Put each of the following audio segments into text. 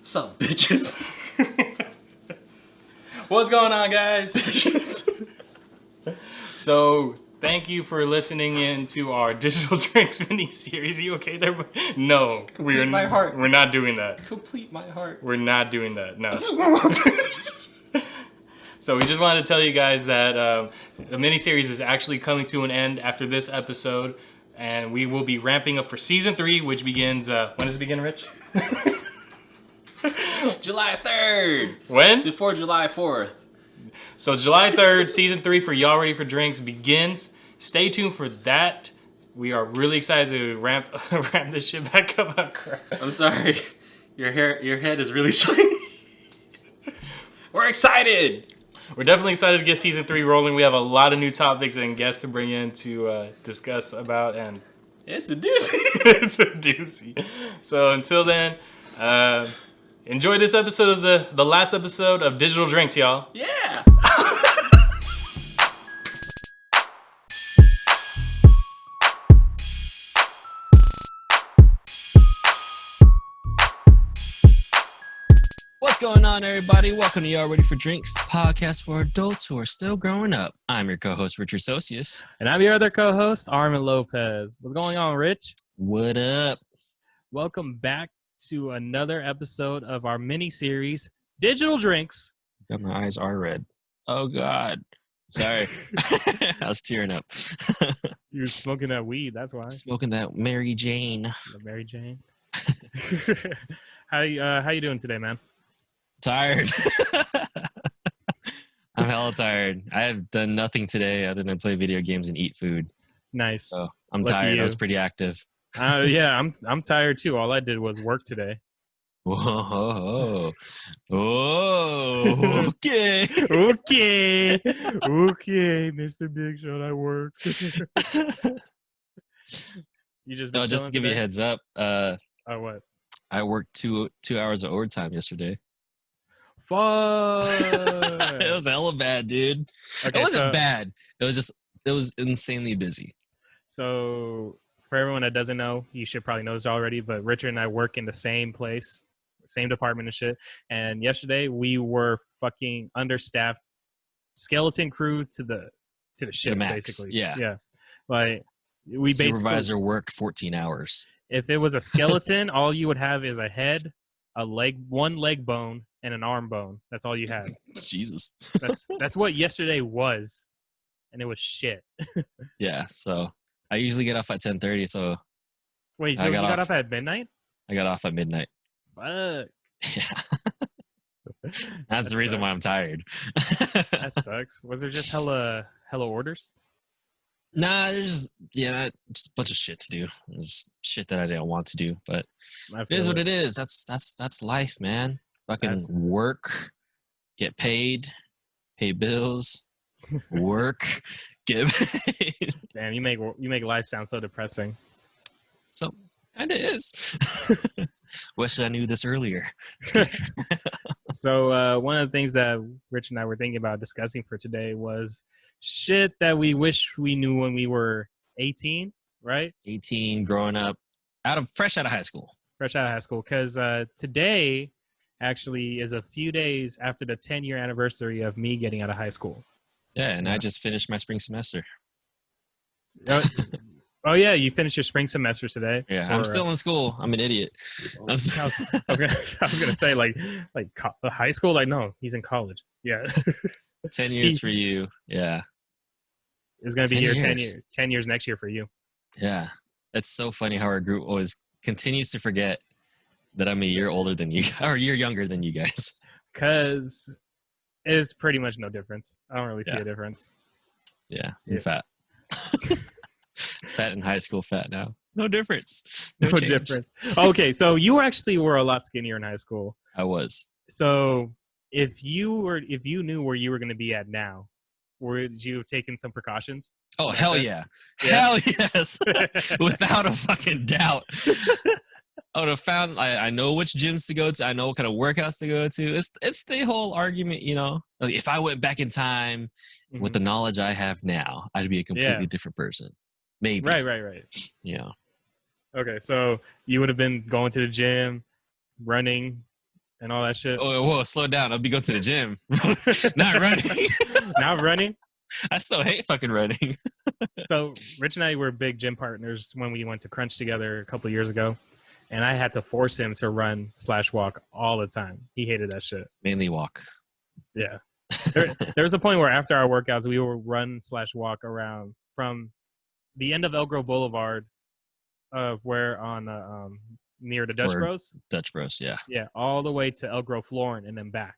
Sup, bitches? What's going on, guys? So, thank you for listening in to our Digital Drinks mini-series. You okay there? No, Complete my heart. We're not doing that. Complete my heart. We're not doing that, no. So we just wanted to tell you guys that the mini-series is actually coming to an end after this episode. And we will be ramping up for season 3, which begins, when does it begin, Rich? July 3rd. When? Before July 4th. So July 3rd, season 3 for Y'all Ready for Drinks begins. Stay tuned for that. We are really excited to ramp this shit back up. Oh, crap. I'm sorry. Your head is really shiny. We're excited. We're definitely excited to get season 3 rolling. We have a lot of new topics and guests to bring in to discuss about, and it's a doozy. it's a doozy. So until then, enjoy this episode of the last episode of Digital Drinks, y'all. Yeah. What's going on, everybody? Welcome to Y'all Ready for Drinks, the podcast for adults who are still growing up. I'm your co-host, Richard Socius. And I'm your other co-host, Arman Lopez. What's going on, Rich? What up? Welcome back to another episode of our mini-series, Digital Drinks. God, my eyes are red. Oh, God. Sorry. I was tearing up. You're smoking that weed, that's why. Smoking that Mary Jane. The Mary Jane. How you doing today, man? Tired. I'm hella tired. I have done nothing today other than play video games and eat food. Nice. So I'm Lucky tired. you. I was pretty active. Yeah, I'm tired too. All I did was work today. Whoa. Oh, okay. Okay, Mr. Big Shot, I work. You just No, just to give you a heads up. Oh, what? I worked two hours of overtime yesterday. Fuck. It was hella bad, dude. Okay, It wasn't bad. It was insanely busy. So for everyone that doesn't know, you should probably know this already, but Richard and I work in the same place, same department and shit. And yesterday we were fucking understaffed, skeleton crew to the ship, basically. Yeah. Like we Supervisor worked 14 hours. If it was a skeleton, all you would have is a head, a leg, one leg bone, and an arm bone. That's all you had. Jesus. That's what yesterday was, and it was shit. Yeah. So I usually get off at 10:30. So wait, so you got off at midnight? I got off at midnight. Fuck. Yeah. That's the reason why I'm tired. That sucks. Was there just hella orders? Nah, there's just a bunch of shit to do. There's shit that I didn't want to do, but it is what it is. That's life, man. Fucking work, get paid, pay bills, work, get paid. Damn, you make life sound so depressing. So kinda is. Wish I knew this earlier. So one of the things that Rich and I were thinking about discussing for today was shit that we wish we knew when we were 18, right? 18, growing up, fresh out of high school. Fresh out of high school, because today actually is a few days after the 10-year anniversary of me getting out of high school. Yeah, and I just finished my spring semester. Oh yeah, you finished your spring semester today. Yeah, I'm still in school. I'm an idiot. I was gonna say like high school. Like no, he's in college. Yeah. 10 years for you. Yeah. It's gonna be here 10 years next year for you. Yeah, it's so funny how our group always continues to forget that I'm a year older than you, or a year younger than you guys. Because it's pretty much no difference. I don't really see a difference. Yeah, you're fat. Fat in high school, fat now. No difference. No difference. Okay, so you actually were a lot skinnier in high school. I was. So if you knew where you were going to be at now, would you have taken some precautions? Oh, hell yeah. Hell yes. Without a fucking doubt. I would have found, I know which gyms to go to. I know what kind of workouts to go to. It's the whole argument, you know. Like if I went back in time with the knowledge I have now, I'd be a completely different person. Maybe. Right. Yeah. Okay, so you would have been going to the gym, running, and all that shit. Oh, whoa, slow down. I'll be going to the gym. Not running. Not running. I still hate fucking running. So Rich and I were big gym partners when we went to Crunch together a couple years ago, and I had to force him to run/walk all the time. He hated that shit. Mainly walk. Yeah. There was a point where after our workouts, we would run/walk around from the end of El Grove Boulevard, where on near the Dutch Bros. Dutch Bros, yeah. Yeah, all the way to El Grove Florin and then back.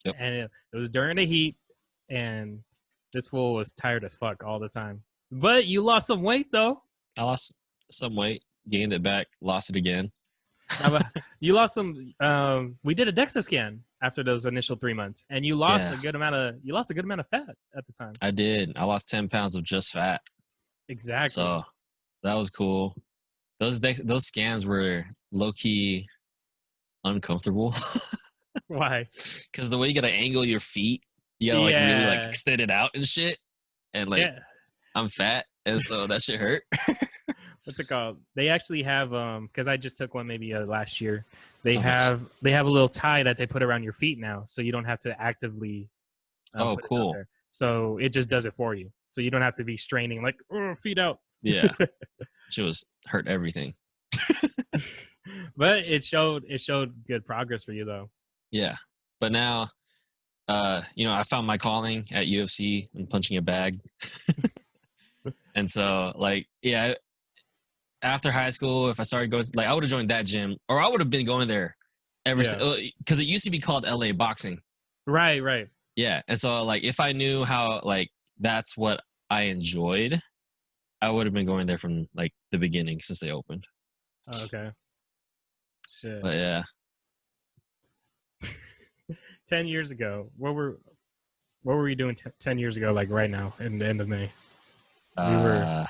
Yep. And it was during the heat, and this fool was tired as fuck all the time. But you lost some weight, though. I lost some weight, gained it back, lost it again. You lost some. We did a DEXA scan after those initial 3 months, and you lost a good amount of fat at the time. I did. I lost 10 pounds of just fat. Exactly. So that was cool. Those scans were low key uncomfortable. Why? Because the way you gotta angle your feet, you gotta like really like extend it out and shit. And like I'm fat, and so that shit hurt. What's it called? They actually have because I just took one maybe last year. They have a little tie that they put around your feet now, so you don't have to actively. Oh, cool! So it just does it for you, so you don't have to be straining like feet out. Yeah, she was hurt everything. But it showed good progress for you though. Yeah, but now, I found my calling at UFC and punching a bag, and so like after high school, if I started going, like, I would have joined that gym, or I would have been going there ever since, because it used to be called LA Boxing. Right. Yeah, and so like if I knew how like that's what I enjoyed, I would have been going there from like the beginning since they opened. Oh, okay. Shit. But yeah. 10 years ago, what were you doing 10 years ago? Like right now, in the end of May. I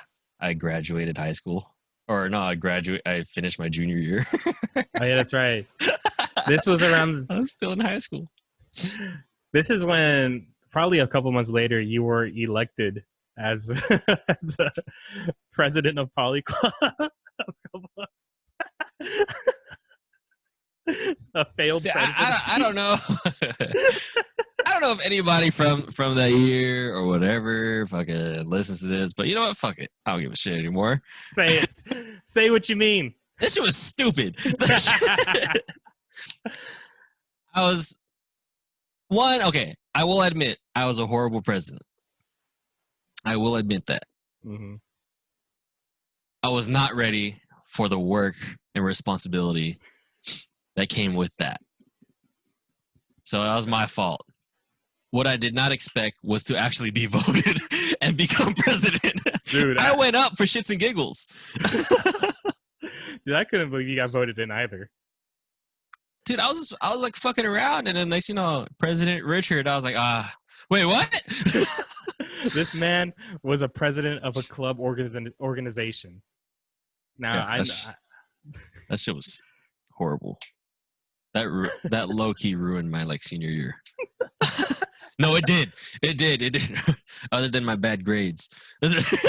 graduated high school. Or no, I finished my junior year. Oh yeah, that's right. This was around. I was still in high school. This is when probably a couple months later you were elected as a president of Poly Club. A failed. See, I don't know. I don't know if anybody from that year or whatever fucking listens to this, but you know what? Fuck it. I don't give a shit anymore. Say it. Say what you mean. This shit was stupid. I will admit I was a horrible president. I will admit that. Mm-hmm. I was not ready for the work and responsibility that came with that. So that was my fault. What I did not expect was to actually be voted and become president. Dude, I went up for shits and giggles. Dude, I couldn't believe you got voted in either. Dude, I was like fucking around, and then next, President Richard, I was like, wait, what? This man was a president of a club organization. Now that shit was horrible. That low key ruined my like senior year. No, it did. It did. Other than my bad grades.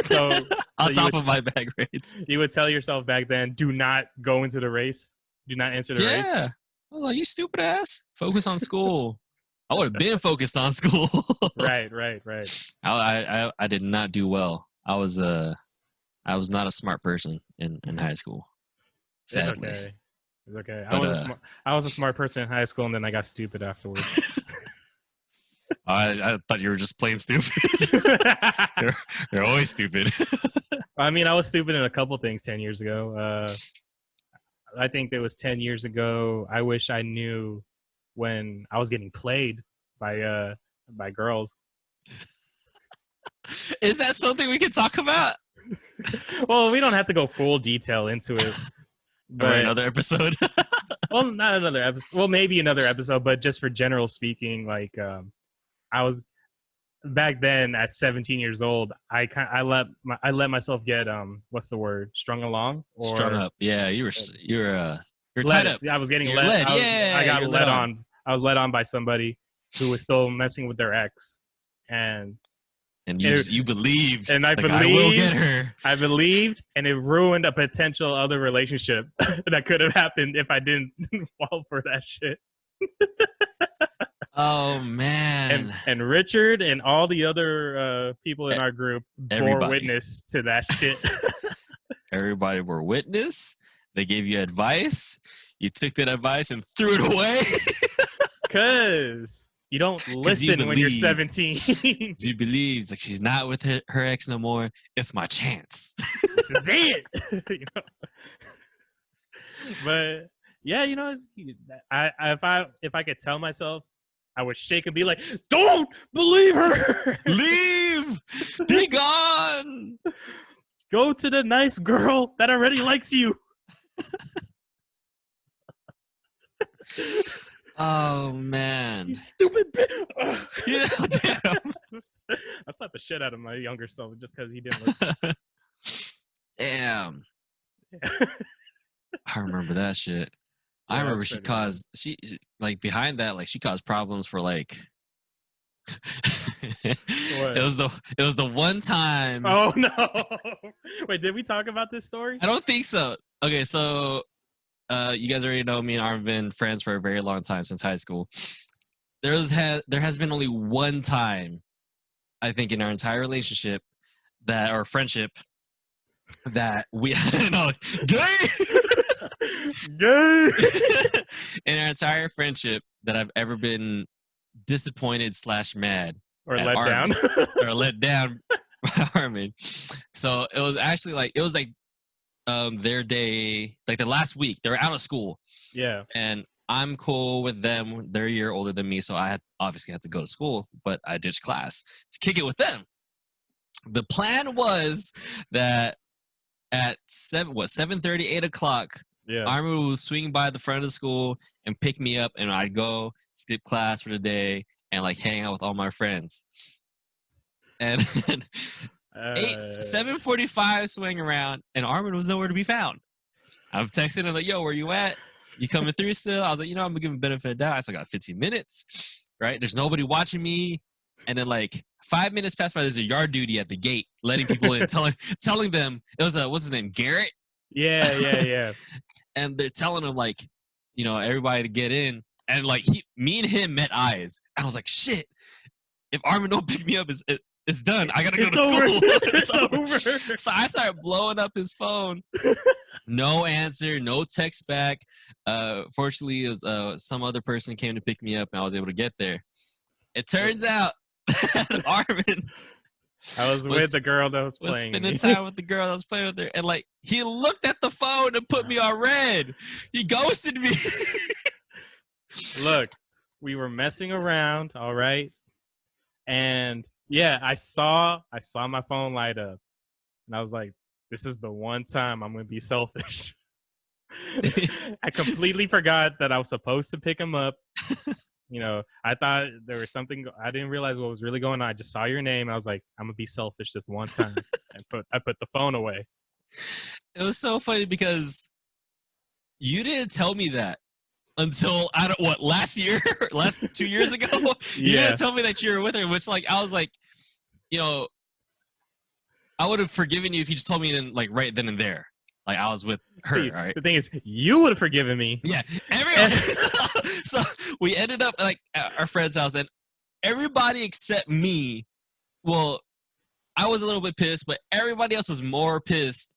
So on top of my bad grades. You would tell yourself back then, do not go into the race. Do not enter the race. Yeah. I was like, you stupid ass. Focus on school. I would have been focused on school. Right. I did not do well. I was not a smart person in high school. Sadly. It's okay. But, I was a smart person in high school, and then I got stupid afterwards. I thought you were just plain stupid. You're always stupid. I mean, I was stupid in a couple things 10 years ago. I think it was 10 years ago. I wish I knew when I was getting played by girls. Is that something we can talk about? Well, we don't have to go full detail into it. Or another episode? Well, not another episode. Well, maybe another episode, but just for general speaking, like I was back then at 17 years old. I let myself get what's the word? Strung along? Or strung up. Yeah, you're tied up. I was getting led. I got led on. I was led on by somebody who was still messing with their ex, and And you believed, and I like, I will get believed, her. I believed, and it ruined a potential other relationship that could have happened if I didn't fall for that shit. Oh man. And Richard and all the other people in our group bore Everybody. witness to that shit. Everybody were witness. They gave you advice. You took that advice and threw it away. Cause you don't listen when you're 17. You believe, like, she's not with her ex no more. It's my chance. This is it. You know? But yeah, you know, if I could tell myself, I would shake and be like, "Don't believe her. Leave. Be gone. Go to the nice girl that already likes you." Oh man. You stupid bitch. Yeah, damn. I slapped the shit out of my younger self just because he didn't listen. Damn. Yeah. I remember that shit. I Yeah, remember that's she pretty caused like behind that, like, she caused problems for like What? It was the one time. Oh no. Wait, did we talk about this story? I don't think so. Okay, so you guys already know me and Arm have been friends for a very long time, since high school. There has been only one time, I think, in our entire relationship or friendship that we no gay in our entire friendship that I've ever been disappointed / mad Or at let Armin. down. Or let down by Armin. So it was actually like their day, like the last week. They were out of school. Yeah. And I'm cool with them. They're a year older than me, so I obviously had to go to school, but I ditched class to kick it with them. The plan was that at 7:30, 8 o'clock, Yeah. Armin would swing by the front of the school and pick me up, and I'd go skip class for the day and like hang out with all my friends. And 7:45 swing around, and Armin was nowhere to be found. I'm texting him like, "Yo, where you at? You coming through still?" I was like, I'm gonna give him benefit of the doubt. I still got 15 minutes, right? There's nobody watching me. And then like 5 minutes pass by, there's a yard duty at the gate, letting people in, telling them it was what's his name, Garrett. Yeah. And they're telling him like, everybody to get in. And like me and him met eyes, and I was like, shit. If Armin don't pick me up, it's done. I gotta go to school. It's over. So I started blowing up his phone. No answer, no text back. Fortunately, it was some other person came to pick me up, and I was able to get there. It turns out Armin I was with the girl that was playing. Spending time with the girl that was playing with her, and like he looked at the phone and put me on red. He ghosted me. Look, we were messing around, all right? And yeah, I saw my phone light up. And I was like, this is the one time I'm going to be selfish. I completely forgot that I was supposed to pick him up. I thought there was something. I didn't realize what was really going on. I just saw your name. And I was like, I'm going to be selfish this one time. I put the phone away. It was so funny because you didn't tell me that until last year, last 2 years ago. You didn't tell me that you were with her, which like I was like, I would have forgiven you if you just told me right then and there. Like I was with her. See, right? The thing is, you would have forgiven me. Yeah, everyone. so we ended up like at our friend's house, and everybody except me. Well, I was a little bit pissed, but everybody else was more pissed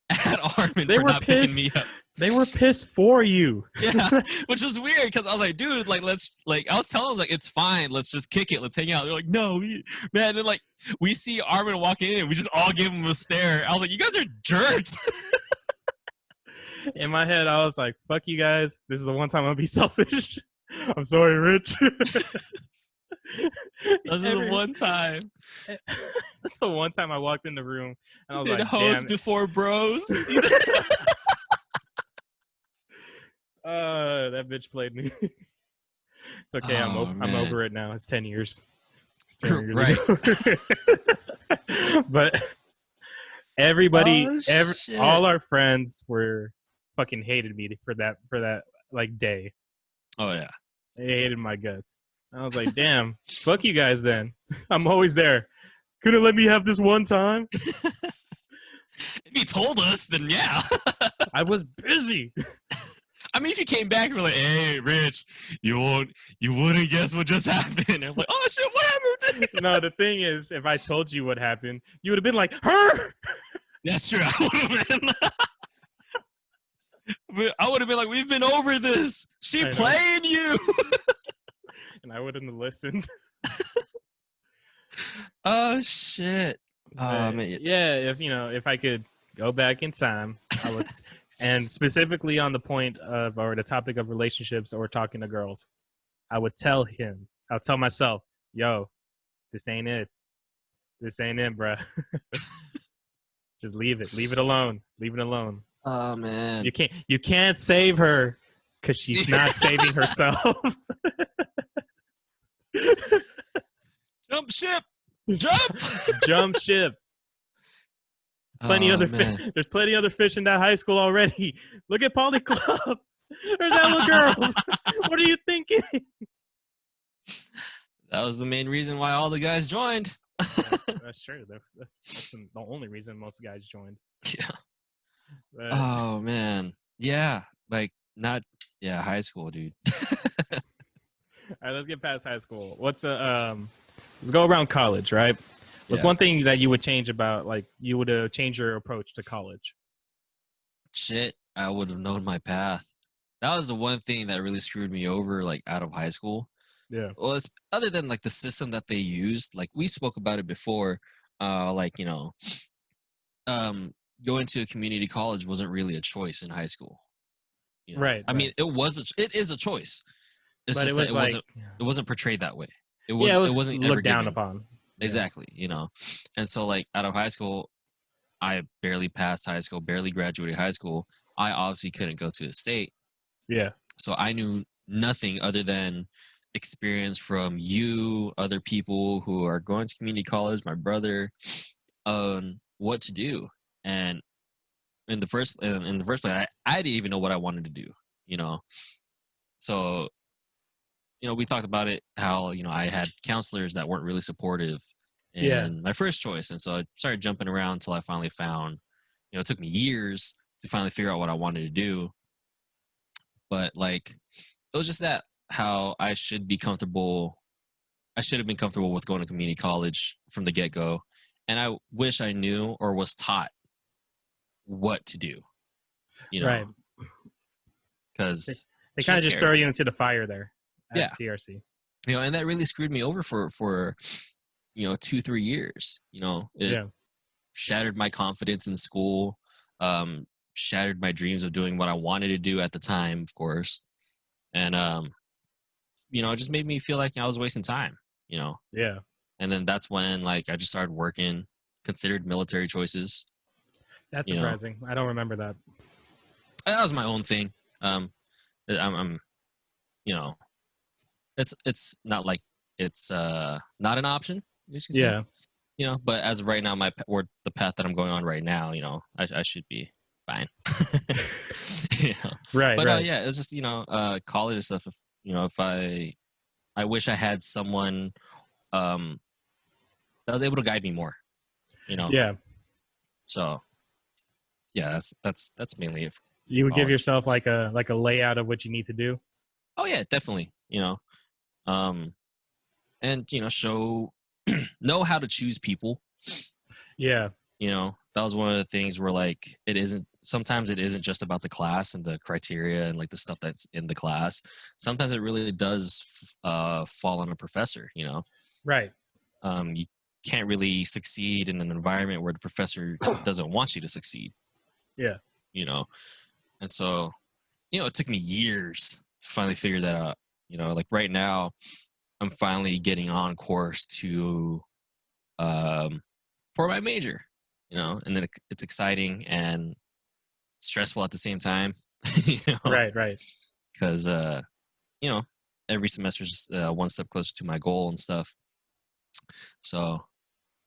at Armin for not picking me up. They were pissed for you. Yeah, which was weird because I was like, dude, like let's I was telling them like it's fine, let's just kick it, let's hang out. They're like, no, man. And then like we see Armin walking in, and we just all give him a stare. I was like, you guys are jerks. In my head, I was like, fuck you guys. This is the one time I'll be selfish. I'm sorry, Rich. This is the one time. That's the one time I walked in the room and I was like, hoes before bros. That bitch played me. It's okay. I'm over it now. It's 10 years. It's 10 years right. ago. But everybody, all our friends were fucking hated me for that like day. Oh yeah. They hated my guts. I was like, damn, fuck you guys then. I'm always there. Couldn't let me have this one time. If you told us, then yeah. I was busy. I mean, if you came back and were like, "Hey, Rich, you wouldn't guess what just happened." I'm like, "Oh shit, what happened?" No, the thing is, if I told you what happened, you would have been like, her. That's true. I would have been. I would have been like, "We've been over this. She I know. playing you." And I wouldn't have listened. Oh shit. Oh But, man. yeah, if I could go back in time, I would, and specifically on the point of or the topic of relationships or talking to girls, I would tell him. I'll tell myself, "Yo, this ain't it. This ain't it, bruh. Just leave it. Leave it alone. Leave it alone. Oh man. You can't save her because she's not saving herself." Jump ship. Jump. Jump ship. There's plenty other fish in that high school already. Look at Poly Club. There's hella girls. What are you thinking? That was the main reason why all the guys joined. That's true. That's the only reason most guys joined. Yeah. But, Oh man. Yeah. High school, dude. all right, let's get past high school. Let's go around college, right? What's one thing that you would change about, like, you would change your approach to college? Shit, I would have known my path. That was the one thing that really screwed me over, like, out of high school. Yeah. Well, it's other than like the system that they used, like we spoke about it before, going to a community college wasn't really a choice in high school. You know? Right. I mean, it is a choice. It's but just it was it wasn't portrayed that way. It wasn't looked ever down given. upon. Exactly, and so like out of high school, I barely passed high school, barely graduated high school. I obviously couldn't go to the state. Yeah. So I knew nothing other than experience from you, other people who are going to community college, my brother, on what to do. And in the first place, I didn't even know what I wanted to do. So we talked about it, how I had counselors that weren't really supportive in my first choice, and so I started jumping around until I finally found. It took me years to finally figure out what I wanted to do, but like it was just that how I should be comfortable. I should have been comfortable with going to community college from the get-go, and I wish I knew or was taught what to do. Right. Because they kind of just throw you into the fire there. At TRC. And that really screwed me over for 2-3 years. It shattered my confidence in school, shattered my dreams of doing what I wanted to do at the time, of course. And it just made me feel like I was wasting time, Yeah. And then that's when like I just started working, considered military choices. That's surprising. I don't remember that. That was my own thing. I'm it's not like it's not an option. Yeah. But as of right now, the path that I'm going on right now, I should be fine. Right. But right. it's just college and stuff. If I wish I had someone that was able to guide me more. Yeah. So that's mainly it. You would give yourself like a layout of what you need to do. Oh yeah, definitely. And show know how to choose people. Yeah. That was one of the things where like sometimes it isn't just about the class and the criteria and like the stuff that's in the class. Sometimes it really does fall on a professor, Right. You can't really succeed in an environment where the professor doesn't want you to succeed. Yeah. And so it took me years to finally figure that out. Like right now, I'm finally getting on course to for my major, and then it's exciting and stressful at the same time. Right. Because every semester is one step closer to my goal and stuff. So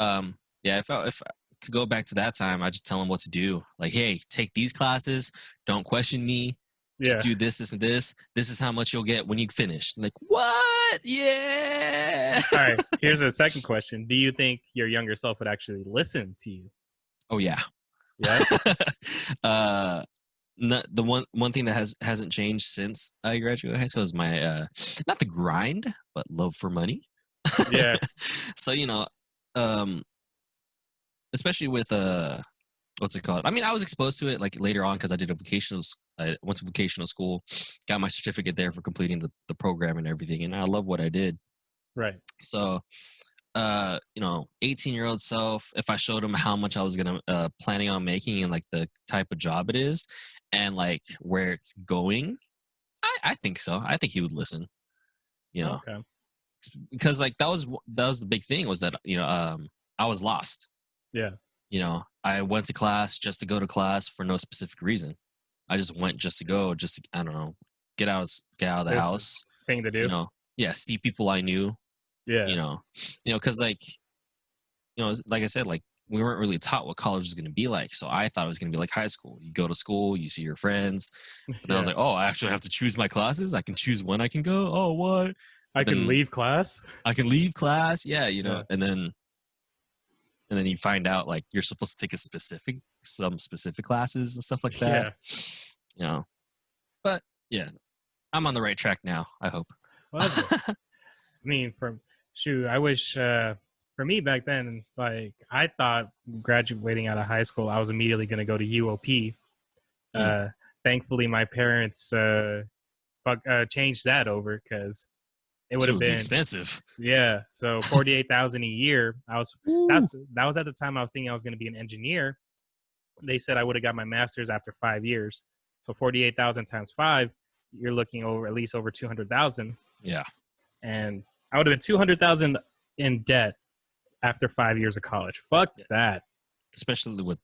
if I could go back to that time, I just tell them what to do. Like, hey, take these classes. Don't question me. Yeah. do this, this, and this. This is how much you'll get when you finish. Like, what? Yeah. All right. Here's a second question. Do you think your younger self would actually listen to you? Oh yeah. Yeah. The one thing that hasn't changed since I graduated high school is my not the grind, but love for money. Yeah. So especially with what's it called? I mean, I was exposed to it like later on because I went to vocational school, got my certificate there for completing the program and everything, and I love what I did. Right. So 18-year-old self, if I showed him how much I was gonna planning on making and like the type of job it is and like where it's going, I think so. I think he would listen. Okay. Because like that was the big thing was that I was lost. Yeah. I went to class just to go to class for no specific reason. I just went just to go, just to, I don't know, get out of the There's house. Thing to do. See people I knew. Yeah. Because like I said, like we weren't really taught what college was going to be like. So I thought it was going to be like high school. You go to school, you see your friends. But then I was like, oh, I actually have to choose my classes. I can choose when I can go. Oh, what? I can leave class. I can leave class. Yeah, and then you find out like you're supposed to take some specific classes and stuff like that. Yeah. But yeah, I'm on the right track now, I hope. Well, I mean, I wish for me back then, like I thought graduating out of high school, I was immediately going to go to UOP. Thankfully, my parents changed that over because it would have been expensive. Yeah, so $48,000 a year. That was at the time I was thinking I was going to be an engineer. They said I would have got my master's after 5 years. So 48,000 times 5, you're looking at least over 200,000. Yeah, and I would have been 200,000 in debt after 5 years of college. Fuck that. Especially with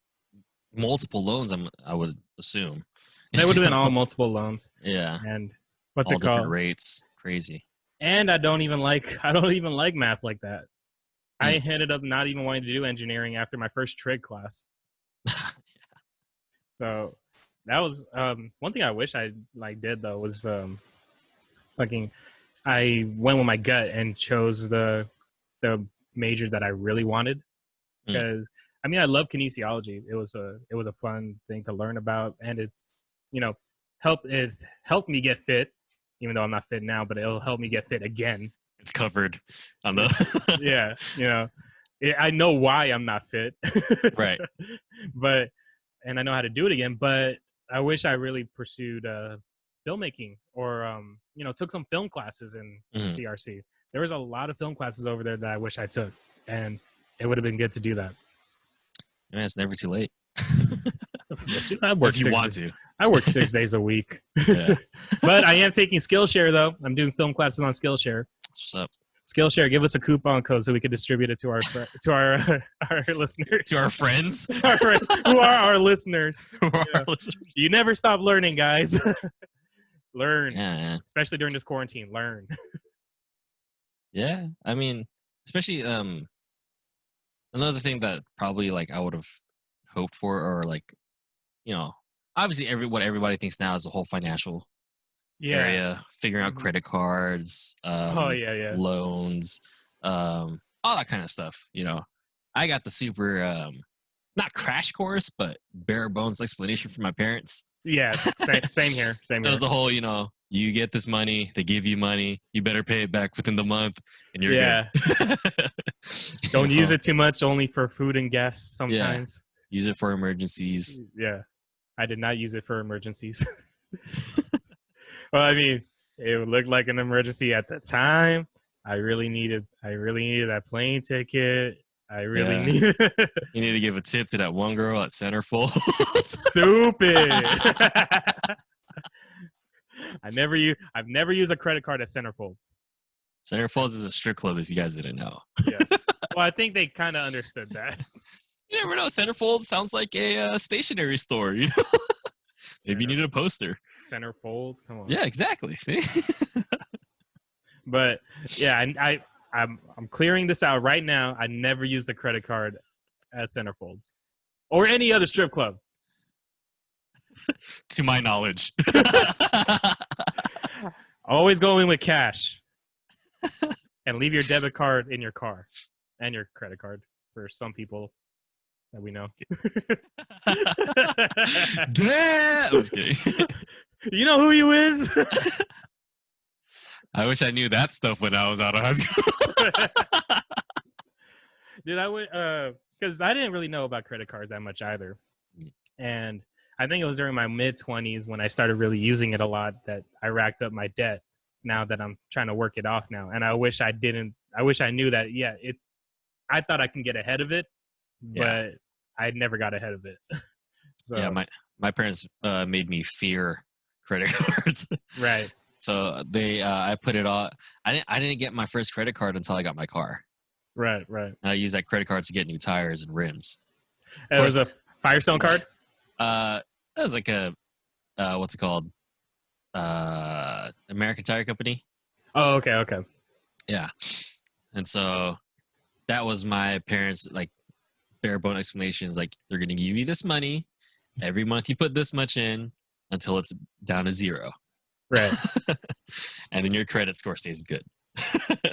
multiple loans, I would assume. They would have been all multiple loans. Yeah, and all different rates. Crazy. And I don't even like math like that. I ended up not even wanting to do engineering after my first trig class. So that was one thing I wish I did though was I went with my gut and chose the major that I really wanted because I mean I love kinesiology. It was a fun thing to learn about, and it's helped me get fit. Even though I'm not fit now, but it'll help me get fit again. It's covered on the yeah. I know why I'm not fit, right? And I know how to do it again. But I wish I really pursued filmmaking or took some film classes in TRC. There was a lot of film classes over there that I wish I took, and it would have been good to do that. Man, it's never too late. I work if you want to. I work 6 days a week. Yeah. But I am taking Skillshare, though. I'm doing film classes on Skillshare. What's up? Skillshare, give us a coupon code so we can distribute it to our listeners. To our friends? Our friends who are our listeners. Our listeners. You never stop learning, guys. Learn. Yeah. Especially during this quarantine. Learn. Yeah. I mean, especially another thing that probably I would have hoped for, or obviously what everybody thinks now is the whole financial area, figuring out credit cards, loans, all that kind of stuff. I got the super not crash course, but bare bones explanation from my parents. Yeah, same here. That was the whole, you get this money, they give you money, you better pay it back within the month, and you're good. Don't use it too much, only for food and gas sometimes. Yeah. Use it for emergencies. Yeah. I did not use it for emergencies. Well, I mean, it looked like an emergency at the time. I really needed that plane ticket. I really needed. You need to give a tip to that one girl at Centerfold. Stupid. I've never used a credit card at Centerfolds. Centerfolds is a strip club, if you guys didn't know. Yeah. Well, I think they kind of understood that. You never know. Centerfold sounds like a stationery store. Maybe you needed a poster. Centerfold, come on. Yeah, exactly. See? But yeah, I'm clearing this out right now. I never used a credit card at Centerfolds or any other strip club. To my knowledge. Always go in with cash. And leave your debit card in your car. And your credit card for some people that we know. Damn! I was kidding. You know who you is? I wish I knew that stuff when I was out of high school. Dude, I would, because I didn't really know about credit cards that much either. And I think it was during my mid-20s when I started really using it a lot that I racked up my debt now that I'm trying to work it off now. And I wish I knew that, I thought I can get ahead of it, but I never got ahead of it. So, yeah, my parents made me fear credit cards. Right. So I put it all. I didn't get my first credit card until I got my car. Right. I used that credit card to get new tires and rims. It was a Firestone card? It was like a, what's it called? American Tire Company. Oh, okay. Yeah. And so that was my parents' like bare bone explanations. Like, they're going to give you this money. Every month you put this much in until it's down to zero. Right. And then your credit score stays good.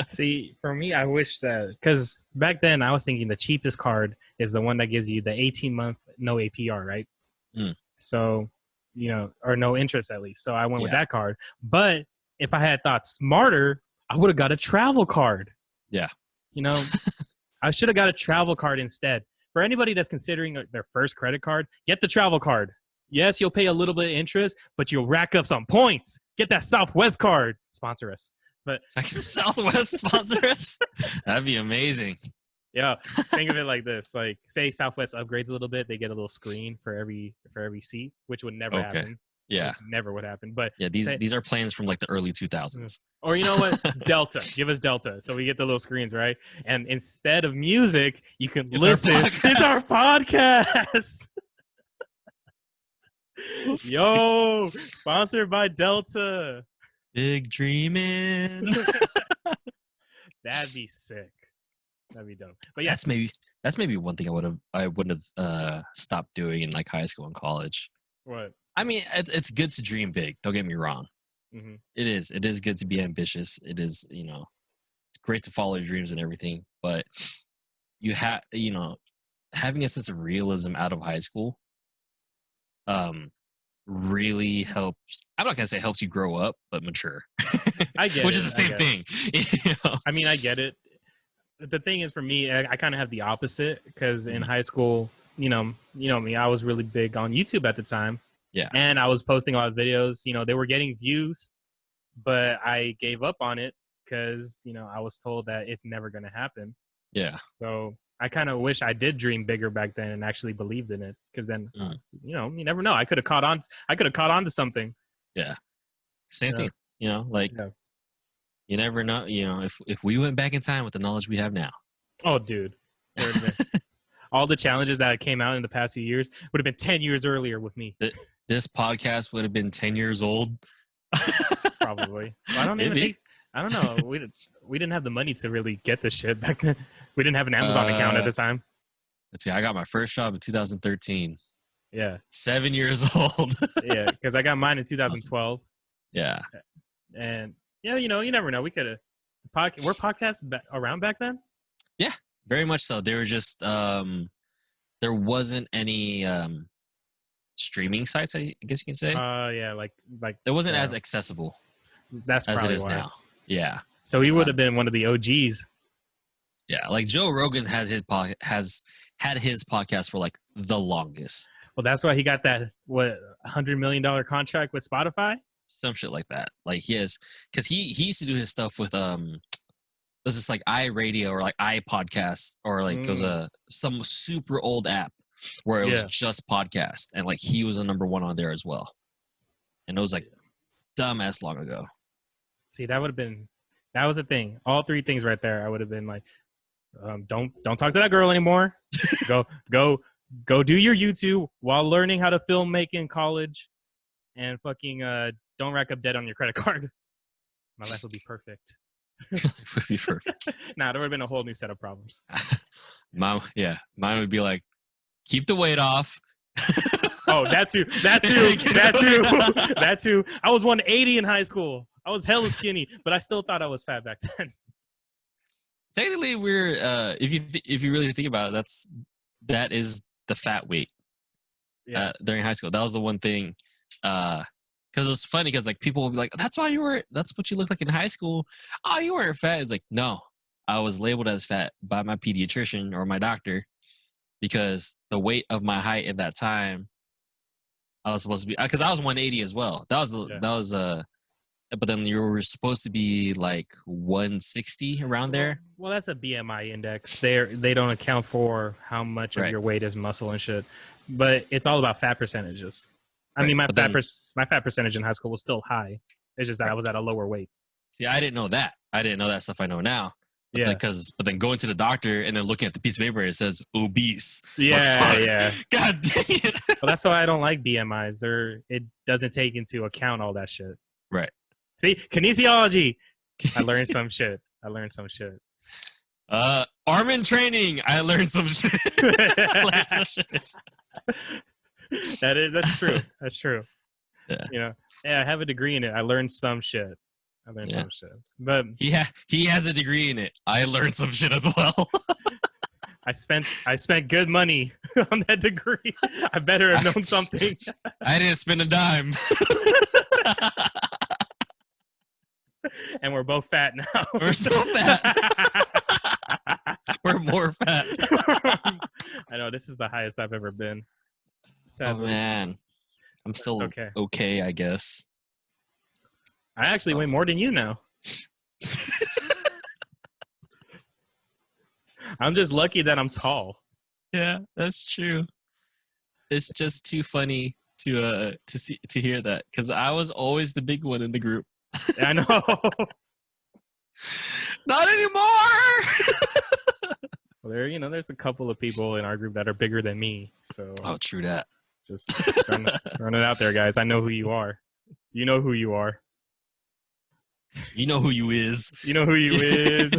See, for me, I wish that, because back then I was thinking the cheapest card is the one that gives you the 18-month no APR, right? So, or no interest at least. So I went with that card. But if I had thought smarter, I would have got a travel card. Yeah. I should have got a travel card instead. For anybody that's considering their first credit card, get the travel card. Yes, you'll pay a little bit of interest, but you'll rack up some points. Get that Southwest card. Sponsor us. But Southwest sponsor us? That'd be amazing. Yeah, think of it like this: like, say Southwest upgrades a little bit, they get a little screen for every seat, which would never happen. Yeah, never would happen. But yeah, these are plans from like the early 2000s. Or you know what? Delta, give us Delta, so we get the little screens, right? And instead of music, you can listen. It's our podcast. Yo, sponsored by Delta. Big dreaming. That'd be sick. That'd be dope. But yeah, that's maybe one thing I wouldn't have stopped doing in like high school and college. What? I mean, it's good to dream big. Don't get me wrong. Mm-hmm. It is good to be ambitious. It is, it's great to follow your dreams and everything. But you have, having a sense of realism out of high school, really helps. I'm not gonna say helps you grow up, but mature. I get which it. is the same thing. I mean, I get it. The thing is, for me, I kind of have the opposite because in high school, you know me, I was really big on YouTube at the time. Yeah. And I was posting a lot of videos. They were getting views, but I gave up on it because I was told that it's never going to happen. Yeah. So I kind of wish I did dream bigger back then and actually believed in it, because then you never know. I could have caught on. I could have caught on to something. Yeah. Same thing. You never know. If we went back in time with the knowledge we have now. Oh, dude. All the challenges that came out in the past few years would have been 10 years earlier with me. This podcast would have been 10 years old. Probably. Well, I don't know. We didn't have the money to really get this shit back then. We didn't have an Amazon account at the time. Let's see. I got my first job in 2013. Yeah. 7 years old. Yeah, because I got mine in 2012. Awesome. Yeah. And you never know. We could have. Were podcasts around back then? Yeah, very much so. They were just there wasn't any streaming sites, I guess you can say. Yeah, like it wasn't as accessible. That's as it is why. now. Yeah. So he would have been one of the OGs. Yeah, like Joe Rogan had his podcast for like the longest. Well, that's why he got that $100 million contract with Spotify. Some shit like that. Like he has, because he used to do his stuff with it was just like iRadio or like iPodcast or like it was some super old app where it was just podcast, and like he was a number one on there as well. And it was like dumbass long ago. See, that was the thing. All three things right there. I would have been like, don't talk to that girl anymore. go do your YouTube while learning how to film make in college, and fucking don't rack up debt on your credit card. My life would be perfect. It would be perfect. Nah, there would have been a whole new set of problems. Mine would be like, keep the weight off. Oh, that too. That too. I was 180 in high school. I was hella skinny, but I still thought I was fat back then. Technically, we're if you really think about it, that is the fat weight during high school. That was the one thing. Because it was funny because like people will be like, that's what you look like in high school. Oh, you weren't fat. It's like, no, I was labeled as fat by my pediatrician or my doctor because the weight of my height at that time, I was supposed to be, because I was 180 as well. But then you were supposed to be like 160 around there. Well, that's a BMI index. They don't account for how much of your weight is muscle and shit. But it's all about fat percentages. I mean, my fat percentage in high school was still high. It's just that I was at a lower weight. See, I didn't know that. I didn't know that stuff I know now. But then going to the doctor and then looking at the piece of paper, it says obese. Yeah. God dang it. Well, that's why I don't like BMIs. It doesn't take into account all that shit. Right. See, kinesiology. I learned some shit. Arman training. I learned some shit. That's true. That's true. Yeah. You know, I have a degree in it. I learned some shit. But he has a degree in it. I learned some shit as well. I spent good money on that degree. I better have known something. I didn't spend a dime. And we're both fat now. We're so fat. We're more fat. I know, this is the highest I've ever been. Sadly. Oh man, I'm still okay, I guess. I actually weigh more than you now. I'm just lucky that I'm tall. Yeah, that's true. It's just too funny to hear that because I was always the big one in the group. I know. Not anymore. Well, there's a couple of people in our group that are bigger than me. So. Oh, true that. Just run it out there, guys. I know who you are. You know who you are. You know who you is. You know who you is.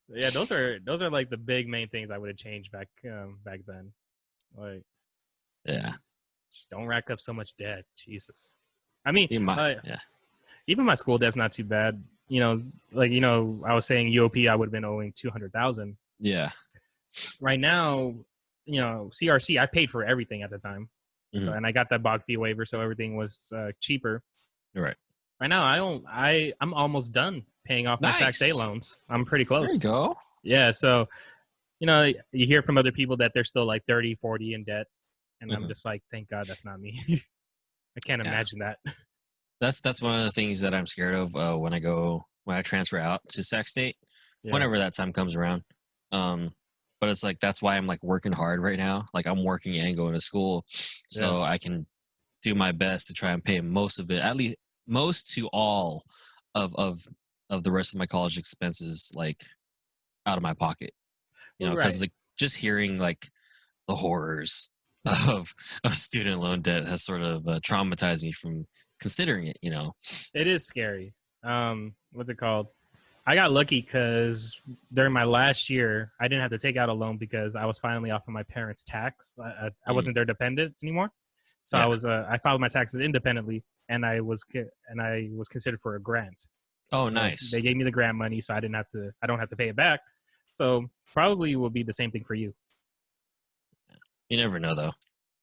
Yeah, those are like the big main things I would have changed back then. Like, yeah, just don't rack up so much debt. Jesus. I mean, even my school debt's not too bad. I was saying UOP, I would have been owing $200,000. Yeah. Right now, CRC, I paid for everything at the time. Mm-hmm. So, and I got that BOG fee waiver, so everything was cheaper. Right. Right now, I'm almost done paying off my Sac State loans. I'm pretty close. There you go. Yeah, so, you hear from other people that they're still like 30, 40 in debt. And I'm just like, thank God that's not me. I can't imagine that. That's one of the things that I'm scared of when I transfer out to Sac State, whenever that time comes around. But it's like, that's why I'm like working hard right now. Like I'm working and going to school so I can do my best to try and pay most of it, at least most to all of the rest of my college expenses, like out of my pocket, because like just hearing like the horrors of student loan debt has sort of traumatized me from considering it. It is scary. What's it called? I got lucky because during my last year, I didn't have to take out a loan because I was finally off of my parents' tax. I wasn't their dependent anymore, so I filed my taxes independently, and I was considered for a grant. Oh, so nice! They gave me the grant money, so I don't have to pay it back. So probably will be the same thing for you. You never know, though.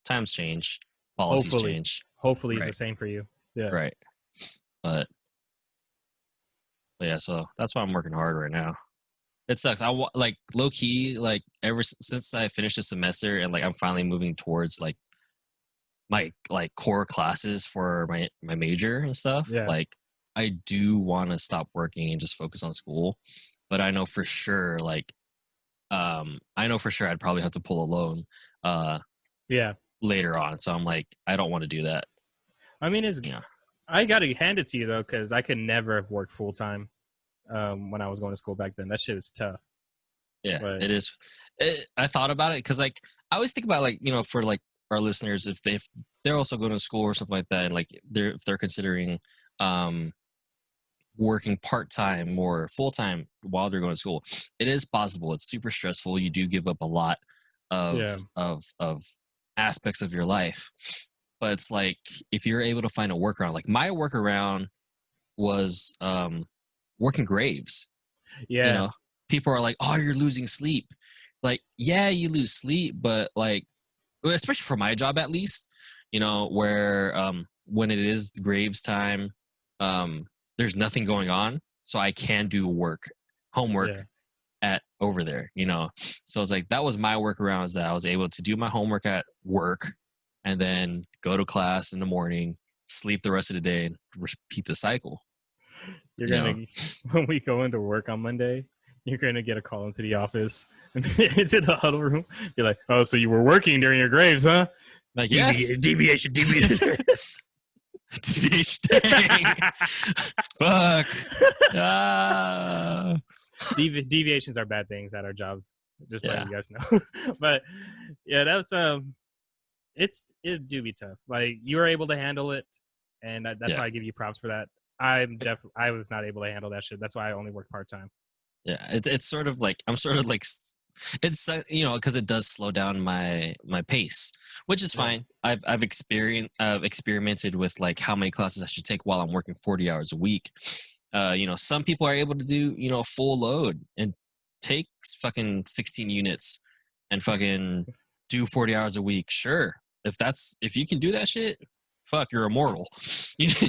Times change, policies change. Hopefully, it's the same for you. Yeah. Right. But yeah, so that's why I'm working hard right now. It sucks. I like low key, like ever since I finished the semester and like I'm finally moving towards like my like core classes for my major and stuff. Yeah. Like I do want to stop working and just focus on school, but I know for sure I'd probably have to pull a loan later on. So I'm like, I don't want to do that. I mean, I got to hand it to you, though, because I could never have worked full-time when I was going to school back then. That shit is tough. Yeah, it is. I thought about it because, like, I always think about, like, for, like, our listeners, if they're also going to school or something like that, and, like, if they're considering working part-time or full-time while they're going to school, it is possible. It's super stressful. You do give up a lot of aspects of your life. But it's like if you're able to find a workaround, like my workaround was working graves. Yeah. You know, people are like, "Oh, you're losing sleep." Like, yeah, you lose sleep, but like, especially for my job at least, you know, where when it is graves time, there's nothing going on, so I can do homework at over there, you know. So it's like that was my workaround, is that I was able to do my homework at work and then go to class in the morning, sleep the rest of the day, and repeat the cycle. You're gonna when we go into work on Monday, you're gonna get a call into the office into the huddle room. You're like, "Oh, so you were working during your graves, huh?" Like, yes, deviation. deviation. Fuck. Deviations are bad things at our jobs. Just letting you guys know. But yeah, that's it do be tough. Like, you were able to handle it, and that's why I give you props for that. I was not able to handle that shit. That's why I only work part-time. Yeah, it's sort of like I'm sort of like, it's you know, because it does slow down my pace, which is fine. I've experimented with like how many classes I should take while I'm working 40 hours a week. You know, some people are able to do, you know, full load and take fucking 16 units and fucking do 40 hours a week. Sure, if you can do that shit, fuck, you're immortal.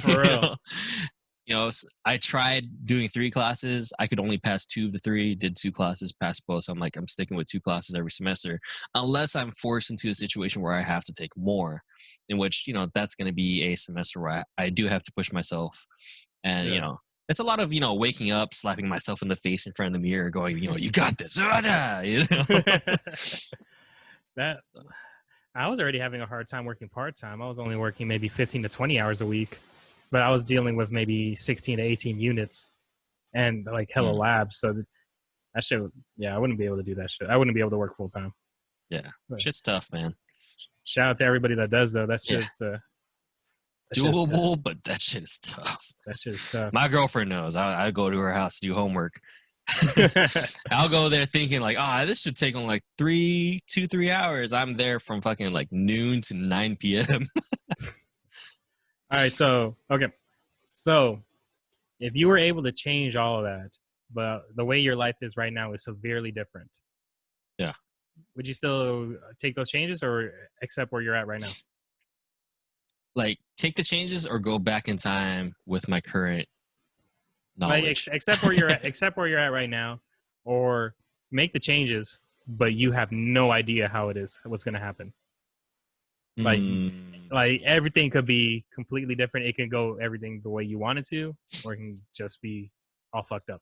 For real. You know, I tried doing 3 classes. I could only pass 2 of the 3, did 2 classes, passed both. So I'm like, I'm sticking with 2 classes every semester, unless I'm forced into a situation where I have to take more, in which, you know, that's going to be a semester where I do have to push myself. And, you know, it's a lot of, you know, waking up, slapping myself in the face in front of the mirror, going, you know, you got this. You know? That I was already having a hard time working part-time. I was only working maybe 15 to 20 hours a week. But I was dealing with maybe 16 to 18 units and like hella labs. So that shit, I wouldn't be able to do that shit. I wouldn't be able to work full time. Yeah. Shit's tough, man. Shout out to everybody that does, though. That shit's doable, but that shit is tough. That shit is tough. My girlfriend knows. I go to her house to do homework. I'll go there thinking like, this should take on like 3 hours. I'm there from fucking like noon to 9 p.m. All right, so if you were able to change all of that, but the way your life is right now is severely different. Yeah. Would you still take those changes or accept where you're at right now? Like, take the changes or go back in time with my current knowledge? Like, accept where you're at right now, or make the changes, but you have no idea how it is, what's going to happen. Like everything could be completely different. It can go everything the way you want it to, or it can just be all fucked up.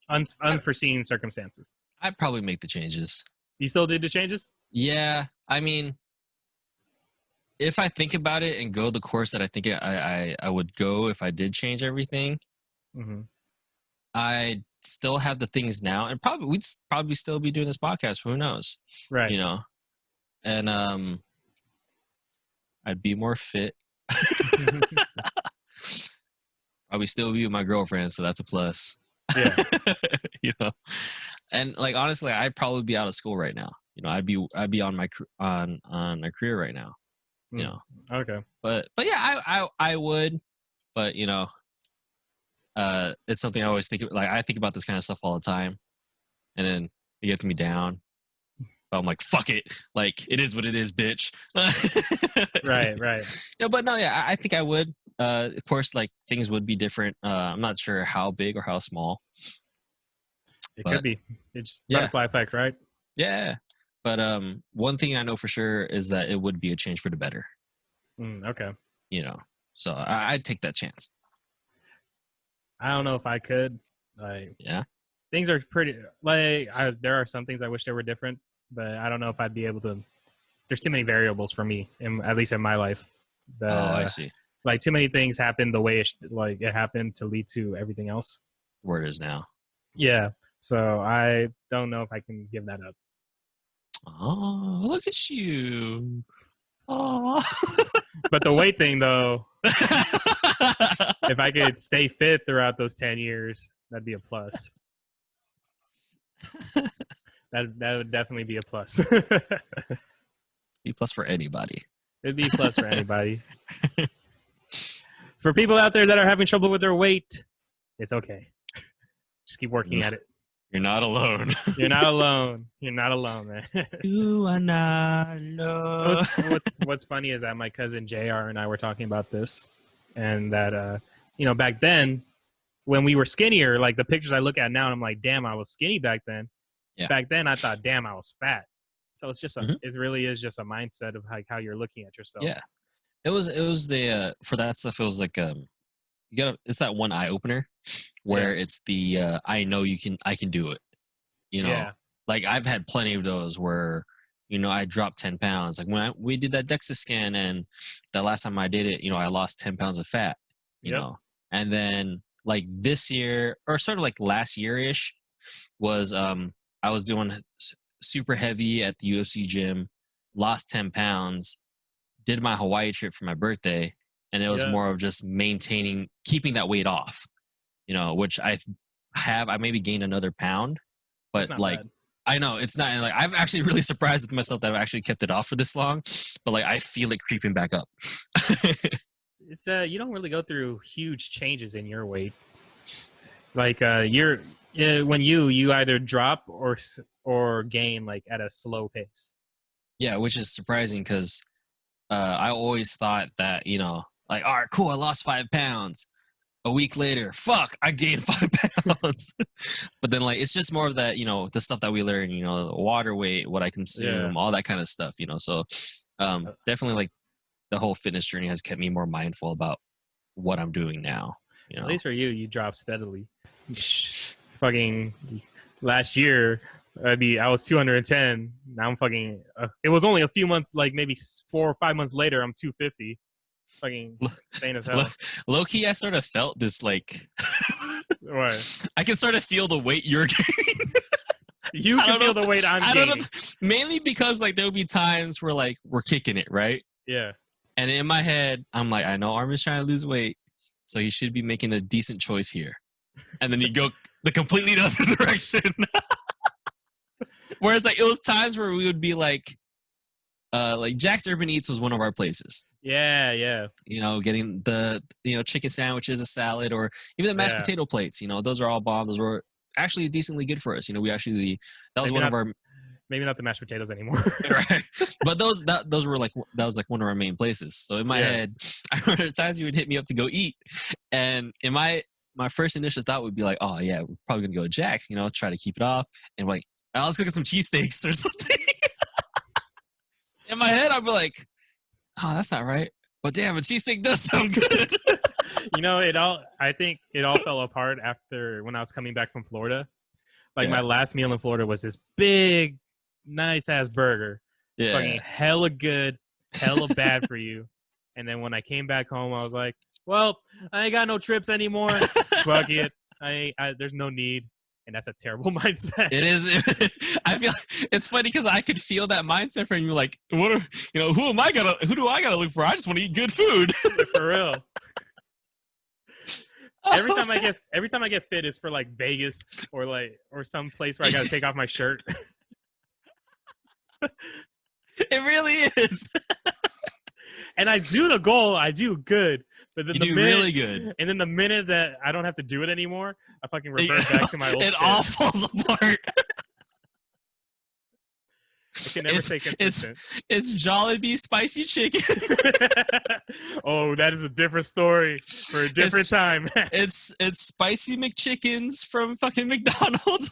Unforeseen circumstances. I'd probably make the changes. You still did the changes? Yeah. I mean, if I think about it and go the course that I think I would go if I did change everything, I still have the things now, and we'd probably still be doing this podcast. Who knows? Right. You know? And I'd be more fit. Probably still be with my girlfriend, so that's a plus. Yeah. You know, and like honestly, I'd probably be out of school right now. You know, I'd be on my career right now. You know. Okay. But yeah, I would. But you know, it's something I always think. Like, I think about this kind of stuff all the time, and then it gets me down. I'm like, fuck it. Like, it is what it is, bitch. Right. No, but no, yeah, I think I would. Of course, like, things would be different. I'm not sure how big or how small. It could be. It's butterfly effect, right? Yeah. But one thing I know for sure is that it would be a change for the better. Okay. You know, so I'd take that chance. I don't know if I could. Like, yeah. Things are pretty, like, there are some things I wish they were different. But I don't know if I'd be able to. There's too many variables for me, at least in my life. I see. Like, too many things happen the way it happened to lead to everything else. Where it is now. Yeah. So I don't know if I can give that up. Oh, look at you. Oh. But the weight thing, though, if I could stay fit throughout those 10 years, that'd be a plus. That would definitely be a plus. B plus for anybody. It'd be a plus for anybody. For people out there that are having trouble with their weight, it's okay. Just keep working at it. You're not alone. You're not alone. You're not alone, man. You are not alone. What's funny is that my cousin JR and I were talking about this, and that back then when we were skinnier, like the pictures I look at now, and I'm like, damn, I was skinny back then. Yeah. Back then, I thought, damn, I was fat. So it's just Mhm. it really is just a mindset of like how you're looking at yourself. Yeah. It was the for that stuff. It was like it's that one eye opener where it's the I know I can do it. Yeah. Like I've had plenty of those where I dropped 10 pounds. Like when we did that DEXA scan, and the last time I did it, I lost 10 pounds of fat. And then like this year, or sort of like last year-ish, was I was doing super heavy at the UFC gym, lost 10 pounds, did my Hawaii trip for my birthday, and it was more of just keeping that weight off, which I maybe gained another pound, but like, bad. I know it's not, like, I'm actually really surprised with myself that I've actually kept it off for this long, but like, I feel it creeping back up. It's you don't really go through huge changes in your weight. Like when you either drop or gain like at a slow pace. Yeah, which is surprising because I always thought that, like, all right, cool, I lost 5 pounds. A week later, fuck, I gained 5 pounds. But then, like, it's just more of that, the stuff that we learn, the water weight, what I consume, all that kind of stuff, So definitely, like, the whole fitness journey has kept me more mindful about what I'm doing now. At least for you drop steadily. Fucking last year, I was 210. Now I'm fucking. It was only a few months, like maybe 4 or 5 months later, I'm 250. Fucking insane as hell. Low key, I sort of felt this like. What? I can sort of feel the weight you're gaining. You can feel the weight I'm gaining. I don't know. Mainly because like there would be times where like we're kicking it, right? Yeah. And in my head, I'm like, I know Armin's trying to lose weight, so he should be making a decent choice here. And then you go the completely other direction. Whereas like it was times where we would be like Jack's Urban Eats was one of our places. Yeah. Getting the chicken sandwiches, a salad, or even the mashed potato plates. Those are all bomb. Those were actually decently good for us. We actually that was maybe not the mashed potatoes anymore. Right. But that was like one of our main places. So in my head, I remember the times you would hit me up to go eat, and in my first initial thought would be like, oh yeah, we're probably gonna go to Jack's, try to keep it off, and like, let's go get some cheesesteaks or something. In my head, I'd be like, oh, that's not right. But damn, a cheesesteak does sound good. I think it all fell apart after when I was coming back from Florida. Like my last meal in Florida was this big, nice ass burger. Yeah. Fucking hella good, hella bad for you. And then when I came back home, I was like, well, I ain't got no trips anymore. Fuck it. There's no need. And that's a terrible mindset. It is. I feel it's funny because I could feel that mindset from you. Like, who do I gotta look for? I just want to eat good food. For real. Every time I get fit is for like Vegas or some place where I gotta take off my shirt. It really is. And I do the goal. I do good. But then really good. And then the minute that I don't have to do it anymore, I fucking revert back to my old shit. It all falls apart. I can never stay consistent. It's Jollibee spicy chicken. Oh, that is a different story for a different time. It's spicy McChickens from fucking McDonald's.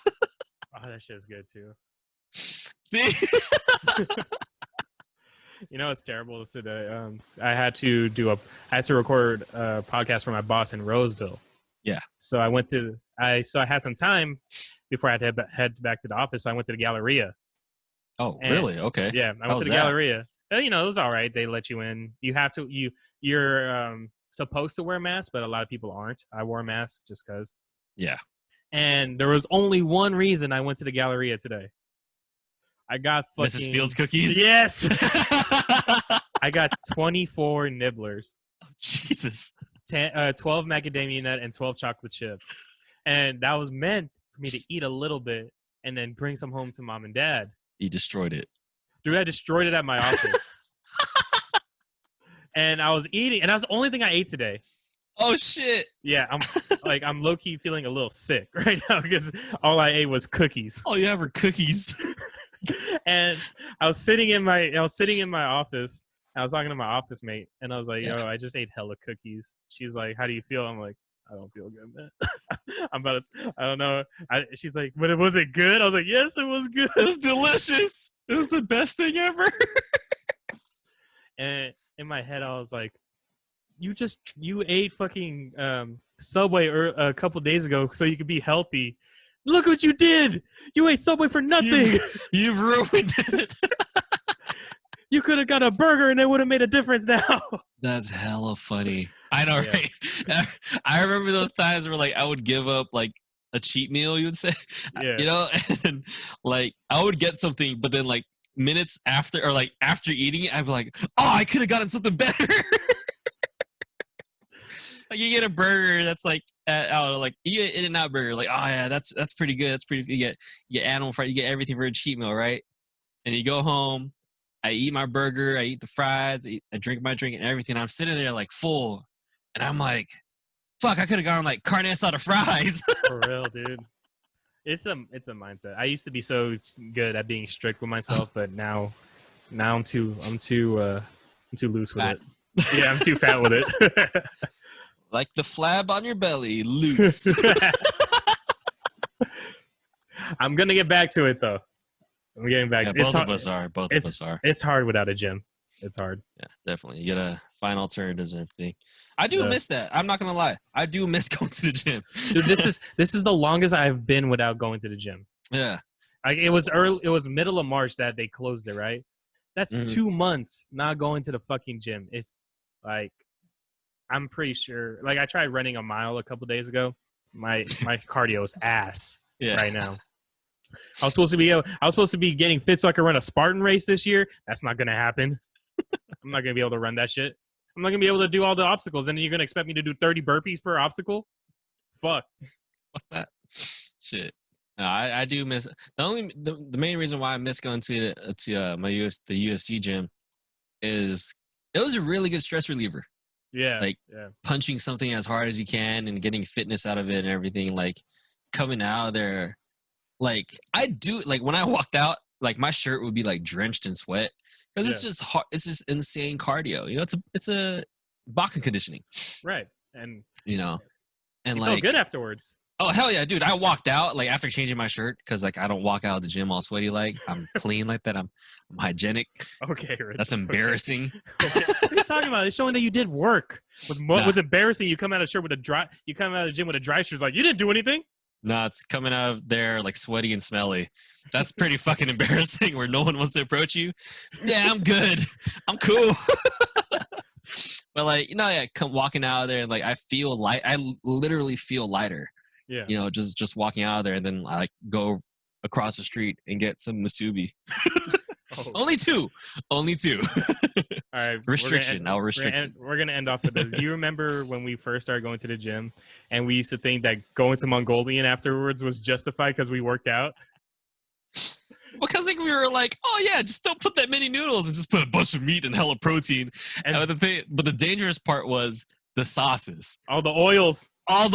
Oh, that shit's good too. See? It's terrible today. I had to record a podcast for my boss in Roseville. Yeah. So I had some time before I had to head back to the office. So I went to the Galleria. Oh, really? Okay. Yeah, I went to the Galleria. It was all right. They let you in. You have to. You're supposed to wear a mask, but a lot of people aren't. I wore a mask just because. Yeah. And there was only one reason I went to the Galleria today. I got fucking Mrs. Fields cookies. Yes. I got 24 nibblers. Oh, Jesus. 12 macadamia nut and 12 chocolate chips, and that was meant for me to eat a little bit and then bring some home to mom and dad. You destroyed it. Dude, I destroyed it at my office. And I was eating, and that was the only thing I ate today. Oh shit! Yeah, I'm low key feeling a little sick right now because all I ate was cookies. All you have are cookies. And I was sitting in my office. I was talking to my office mate, and I was like, "Yo, I just ate hella cookies." She's like, "How do you feel?" I'm like, "I don't feel good, man. I don't know." She's like, "But was it good?" I was like, "Yes, it was good. It was delicious. It was the best thing ever." And in my head, I was like, "You ate fucking Subway a couple days ago so you could be healthy. Look what you did! You ate Subway for nothing. You've ruined it." You could have got a burger and it would have made a difference now." That's hella funny. I know, right? I remember those times where like I would give up like a cheat meal, you would say, you know, and like I would get something, but then like minutes after or like after eating it, I'd be like, "Oh, I could have gotten something better." Like you get a burger that's like, I don't know, like you get In-N-Out burger, like, "Oh yeah, that's pretty good. That's pretty." You get animal fry, you get everything for a cheat meal, right? And you go home. I eat my burger, I eat the fries, I drink my drink and everything. I'm sitting there like full, and I'm like, "Fuck! I could have gone like carne asada fries." For real, dude. It's a mindset. I used to be so good at being strict with myself, but now I'm too loose with Fat. it. Yeah, I'm too fat with it. Like the flab on your belly, loose. I'm gonna get back to it though. I'm getting back. Yeah, both of us are. Both of us are. It's hard without a gym. It's hard. Yeah, definitely. You gotta find alternatives and everything. I do miss that. I'm not gonna lie. I do miss going to the gym. Dude, this is the longest I've been without going to the gym. Yeah. Like it was middle of March that they closed it, right? That's 2 months not going to the fucking gym. It's like I'm pretty sure. Like I tried running a mile a couple days ago. My cardio is ass right now. I was supposed to be getting fit so I could run a Spartan race this year. That's not gonna happen. I'm not gonna be able to run that shit. I'm not gonna be able to do all the obstacles, and you're gonna expect me to do 30 burpees per obstacle? Fuck. Fuck that. Shit. No, I do miss the main reason why I miss going to my the UFC gym is it was a really good stress reliever. Yeah. Like punching something as hard as you can and getting fitness out of it and everything. Like coming out of there. Like I do, like when I walked out, like my shirt would be like drenched in sweat because it's just hard. It's just insane cardio. You know, it's a boxing conditioning, right? And you know, and you like felt good afterwards. Oh hell yeah, dude! I walked out like after changing my shirt because like I don't walk out of the gym all sweaty. Like I'm clean like that. I'm hygienic. Okay, Rich. That's embarrassing. Okay. What are you talking about? It's showing that you did work. What's embarrassing? You come out of the gym with a dry shirt. It's like you didn't do anything. No, it's coming out of there like sweaty and smelly. That's pretty fucking embarrassing where no one wants to approach you. Yeah, I'm good. I'm cool. But like, you know, come walking out of there and like I feel light. I literally feel lighter. Yeah. You know, just walking out of there and then I like go across the street and get some musubi. Only two. All right. Restriction. I'll restrict it. We're going to end off with this. Do you remember when we first started going to the gym and we used to think that going to Mongolian afterwards was justified because we worked out? Because like we were like, oh yeah, just don't put that many noodles and just put a bunch of meat and hella protein. But the dangerous part was the sauces. All the oils. And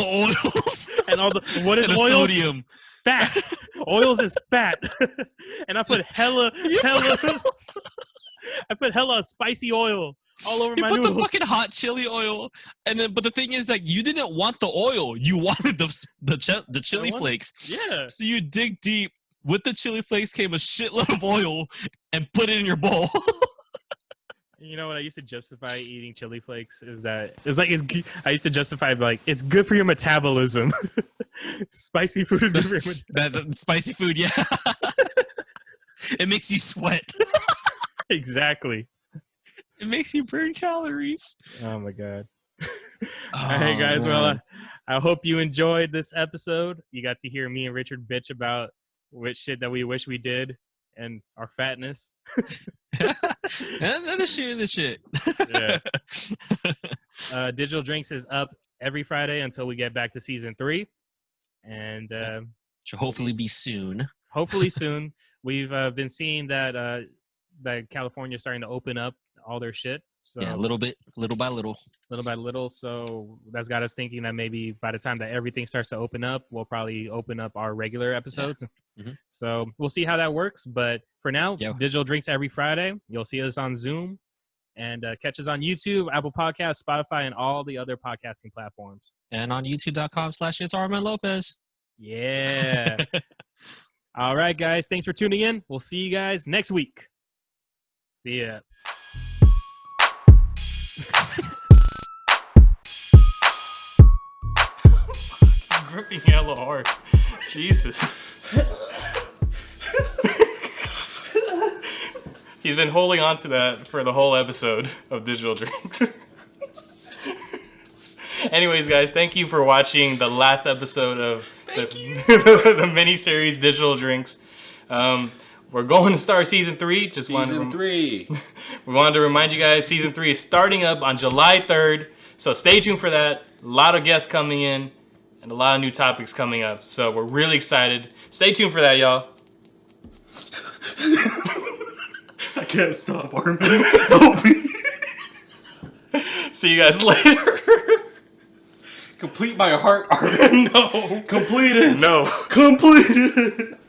what is oil? Sodium. Fat. Oils is fat. And I put hella spicy oil all over my noodles. You put the fucking hot chili oil, and then but the thing is like you didn't want the oil, you wanted the chili flakes. Yeah. So you dig deep. With the chili flakes came a shitload of oil and put it in your bowl. You know what I used to justify eating chili flakes is that I used to justify like it's good for your metabolism. Spicy food is good for your metabolism. That spicy food, yeah. It makes you sweat. Exactly. It makes you burn calories. Oh my god. All right, guys. Man. Well, I hope you enjoyed this episode. You got to hear me and Richard bitch about which shit that we wish we did and our fatness. And the shit. Yeah. Digital Drinks is up every Friday until we get back to season 3. And should hopefully be soon. hopefully soon. We've been seeing that that California is starting to open up all their shit. So Yeah, a little bit, little by little. little by little. So that's got us thinking that maybe by the time that everything starts to open up, we'll probably open up our regular episodes. Mhm. So we'll see how that works. But for now, Yeah. Digital Drinks every Friday. You'll see us on Zoom and catch us on YouTube, Apple Podcasts, Spotify, and all the other podcasting platforms. And on youtube.com/it's Arman Lopez. Yeah. All right, guys. Thanks for tuning in. We'll see you guys next week. See ya. Gripping hella hard. Jesus. He's been holding on to that for the whole episode of Digital Drinks. Anyways, guys, thank you for watching the last episode of the mini-series Digital Drinks. We're going to start season 3. Season 3. We wanted to remind you guys, season 3 is starting up on July 3rd. So stay tuned for that. A lot of guests coming in and a lot of new topics coming up. So we're really excited. Stay tuned for that, y'all. I can't stop, Arman. Help me. See you guys later. Complete my heart, Arman. No. Complete it. No. Complete it.